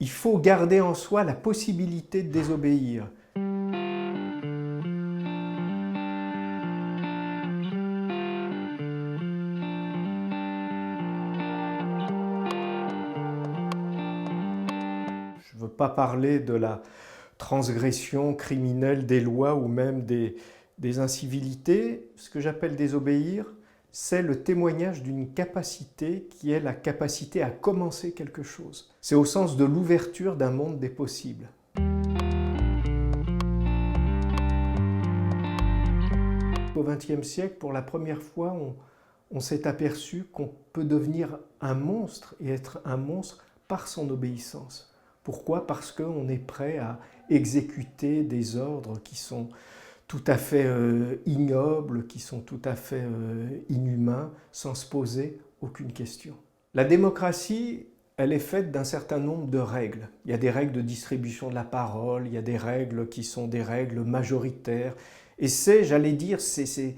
Il faut garder en soi la possibilité de désobéir. Je ne veux pas parler de la transgression criminelle des lois ou même des incivilités. Ce que j'appelle désobéir, c'est le témoignage d'une capacité qui est la capacité à commencer quelque chose. C'est au sens de l'ouverture d'un monde des possibles. Au XXe siècle, pour la première fois, on s'est aperçu qu'on peut devenir un monstre et être un monstre par son obéissance. Pourquoi? Parce qu'on est prêt à exécuter des ordres qui sont tout à fait ignobles, qui sont tout à fait inhumains, sans se poser aucune question. La démocratie, elle est faite d'un certain nombre de règles. Il y a des règles de distribution de la parole, il y a des règles qui sont des règles majoritaires. Et c'est, j'allais dire, c'est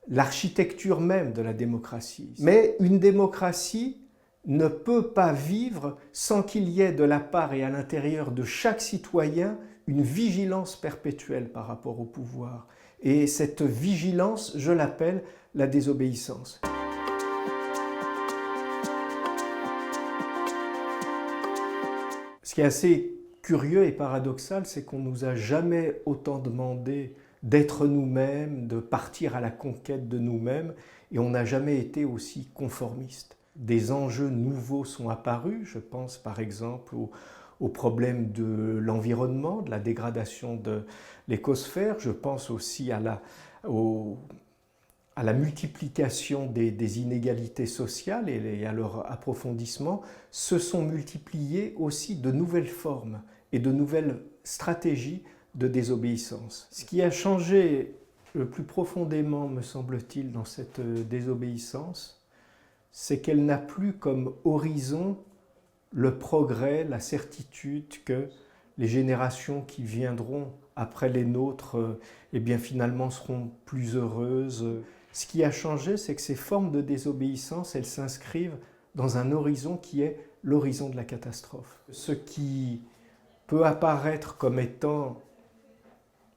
l'architecture même de la démocratie. Mais une démocratie ne peut pas vivre sans qu'il y ait de la part et à l'intérieur de chaque citoyen une vigilance perpétuelle par rapport au pouvoir. Et cette vigilance, je l'appelle la désobéissance. Ce qui est assez curieux et paradoxal, c'est qu'on ne nous a jamais autant demandé d'être nous-mêmes, de partir à la conquête de nous-mêmes, et on n'a jamais été aussi conformiste. Des enjeux nouveaux sont apparus, je pense par exemple au problème de l'environnement, de la dégradation de l'écosphère, je pense aussi à la multiplication des inégalités sociales et à leur approfondissement. Se sont multipliées aussi de nouvelles formes et de nouvelles stratégies de désobéissance. Ce qui a changé le plus profondément, me semble-t-il, dans cette désobéissance, c'est qu'elle n'a plus comme horizon le progrès, la certitude que les générations qui viendront après les nôtres, eh bien finalement seront plus heureuses. Ce qui a changé, c'est que ces formes de désobéissance, elles s'inscrivent dans un horizon qui est l'horizon de la catastrophe. Ce qui peut apparaître comme étant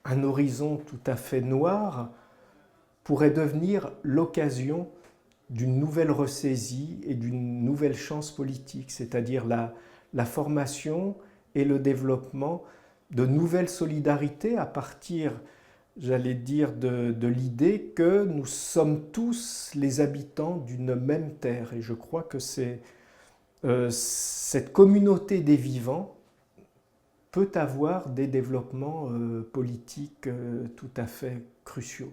un horizon tout à fait noir pourrait devenir l'occasion d'une nouvelle ressaisie et d'une nouvelle chance politique, c'est-à-dire la formation et le développement de nouvelles solidarités à partir, j'allais dire, de l'idée que nous sommes tous les habitants d'une même terre. Et je crois que cette communauté des vivants peut avoir des développements politiques tout à fait cruciaux.